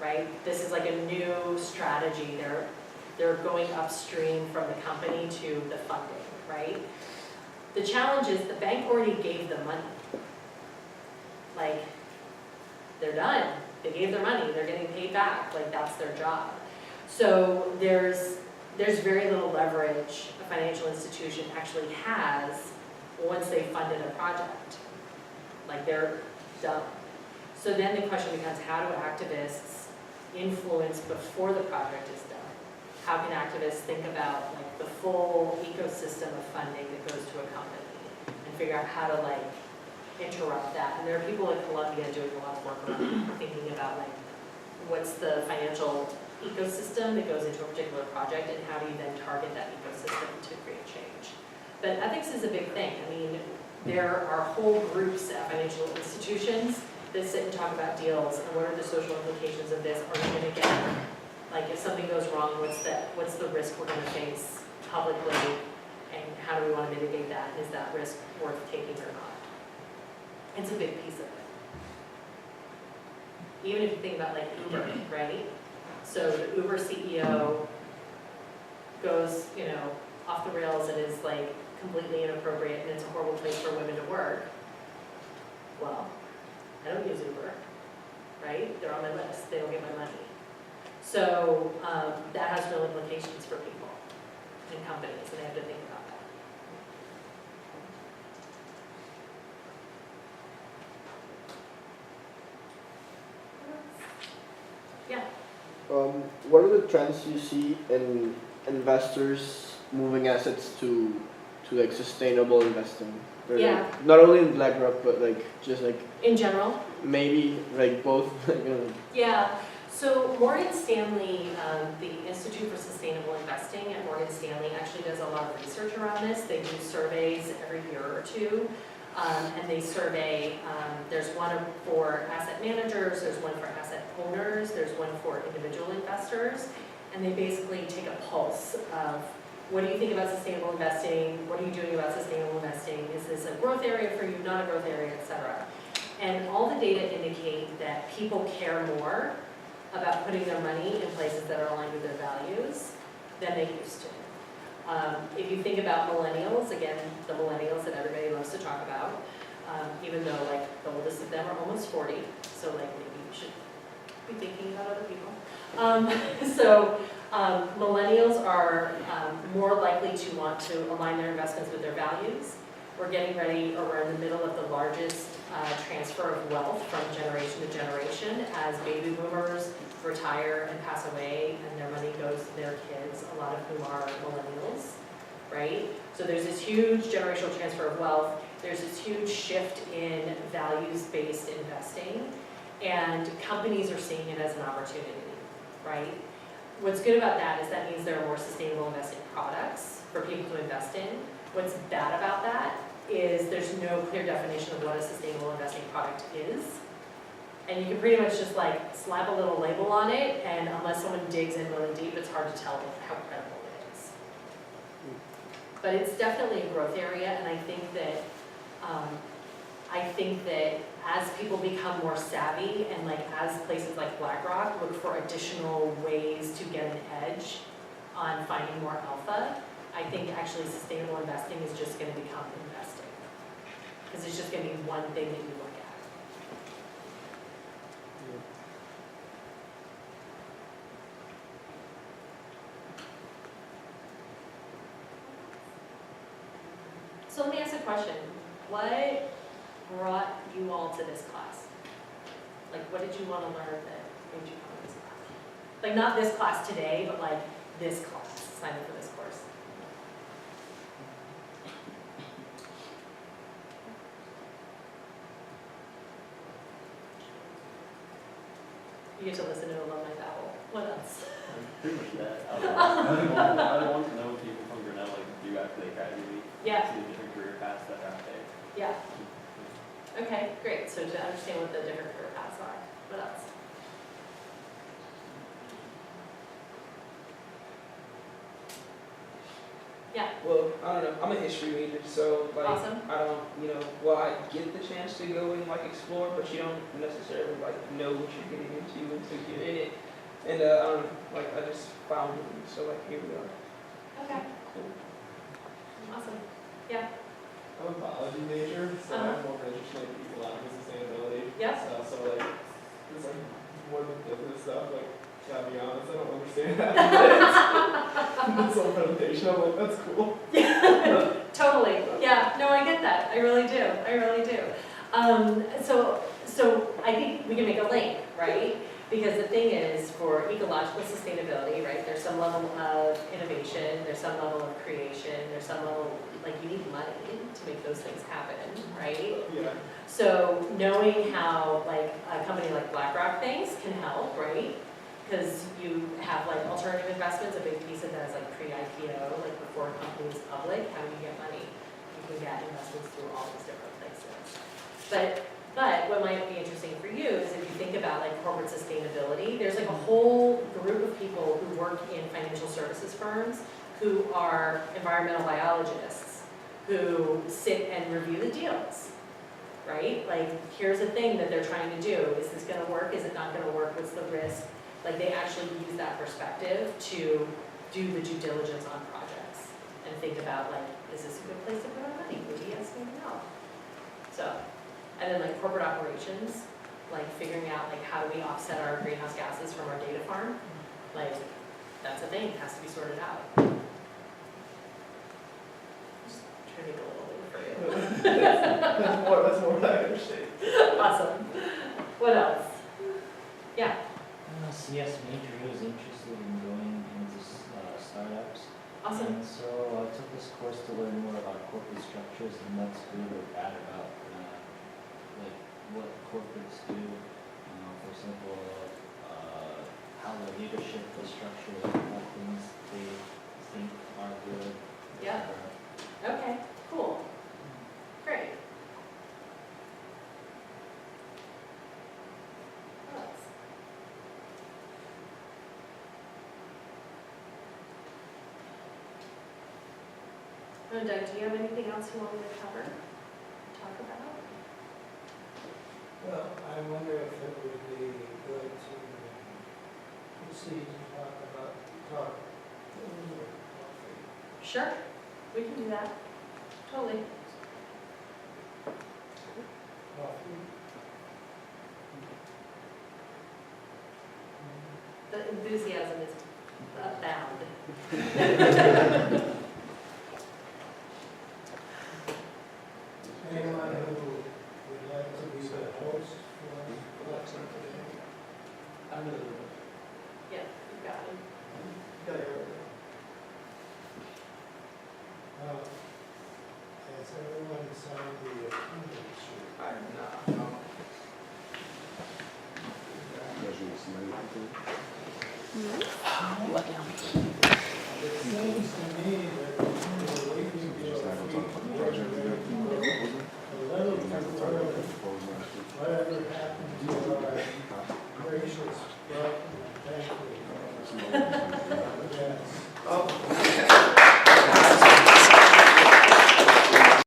right? This is like a new strategy. They're going upstream from the company to the funding, right? The challenge is the bank already gave the money. Like, they're done. They gave their money. They're getting paid back. Like, that's their job. So there's very little leverage a financial institution actually has once they funded a project. Like, they're done. So then the question becomes, how do activists influence before the project is done? How can activists think about like the full ecosystem of funding that goes to a company and figure out how to like interrupt that? And there are people at Columbia doing a lot of work around thinking about like what's the financial ecosystem that goes into a particular project and how do you then target that ecosystem to create change. But ethics is a big thing. I mean, there are whole groups at financial institutions that sit and talk about deals and what are the social implications of this? Are we going to get, like if something goes wrong, what's the risk we're going to face publicly and how do we want to mitigate that? Is that risk worth taking or not? It's a big piece of it. Even if you think about like Uber, right? So the Uber CEO goes, you know, off the rails and is like completely inappropriate and it's a horrible place for women to work. Well, I don't use Uber, right? They're on my list, they don't get my money. So that has real implications for people and companies, and they have to think about that. Yeah. What are the trends you see in investors moving assets to like sustainable investing? Or Yeah. like, not only in BlackRock, but like just like In general? maybe like both. Yeah. So Morgan Stanley, the Institute for Sustainable Investing at Morgan Stanley actually does a lot of research around this. They do surveys every year or two, and they survey, there's one for asset managers, there's one for asset owners, there's one for individual investors, and they basically take a pulse of what do you think about sustainable investing, what are you doing about sustainable investing, is this a growth area for you, not a growth area, et cetera. And all the data indicate that people care more about putting their money in places that are aligned with their values than they used to. If you think about millennials, again, the millennials that everybody loves to talk about, even though like the oldest of them are almost 40, so like maybe you should be thinking about other people. Millennials are more likely to want to align their investments with their values. We're getting ready, or we're in the middle of the largest transfer of wealth from generation to generation as baby boomers retire and pass away and their money goes to their kids, a lot of whom are millennials, right? So there's this huge generational transfer of wealth. There's this huge shift in values-based investing, and companies are seeing it as an opportunity, right? What's good about that is that means there are more sustainable investing products for people to invest in. What's bad about that is there's no clear definition of what a sustainable investing product is. And you can pretty much just like slap a little label on it, and unless someone digs in really deep, it's hard to tell how credible it is. But it's definitely a growth area, and I think that as people become more savvy, and like as places like BlackRock look for additional ways to get an edge on finding more alpha, I think actually sustainable investing is just going to become investing. Because it's just going to be one thing that you look at. So let me ask a question. What brought you all to this class? Like, what did you want to learn that made you come to this class? Like, not this class today, but like this class, sign up for this course. You get to listen to Alumni Babble. What else? Pretty much that. I want to know people from Grinnell like do after they graduate. Yeah. See the different career paths that are out there. Yeah. Okay, great. So to understand what the different career paths are. What else? Yeah. Well, I don't know. I'm a history major, so like Awesome. I don't, I get the chance to go and like explore, but you don't necessarily like know what you're getting into until you're in it. and I don't know, like I just found it, so like here we are. Okay, Cool. awesome. Yeah, I'm a biology major, so I'm more interested in ecological sustainability. Yep. So like, it's like more than business stuff, like, gotta be honest, I don't understand that. This whole presentation, I'm like, that's cool. totally. Yeah, no, I get that. I really do. I really do. So I think we can make a link, right? Because the thing is, for ecological sustainability, right, there's some level of innovation, there's some level of creation, there's some level, like you need money to make those things happen, right? Yeah. So knowing how like a company like BlackRock thinks can help, right? Because you have like alternative investments, a big piece of that is like pre-IPO, like before a company is public, how do you get money? You can get investments through all these different places. But what might be interesting for you is if you think about like corporate sustainability, there's like a whole group of people who work in financial services firms who are environmental biologists, who sit and review the deals, right? Like, here's a thing that they're trying to do. Is this gonna work? Is it not gonna work? What's the risk? Like, they actually use that perspective to do the due diligence on projects and think about like, is this a good place to put our money? Maybe yes, maybe no. So, and then like corporate operations, like figuring out like how do we offset our greenhouse gases from our data farm? Like, that's a thing, it has to be sorted out. Just trying to make it a little bit for you. That's more what I understand. Awesome. What else? Yeah, CS major, he was interested in going into startups. awesome. And so I took this course to learn more about corporate structures and what's good or bad about like what corporates do. For example, how the leadership is structured, what things they think are good. Yeah. etc. Okay, cool. Great. What else? Doug, do you have anything else you want me to cover, talk about? Well, I wonder if it would be good to proceed to talk about coffee. Sure, we can do that. Totally. The enthusiasm is abound. Anyone who would like to be the host for lecture today? I'm gonna do Yeah, you got it. it. Has everyone signed the attendance sheet? I'm not, no. It seems to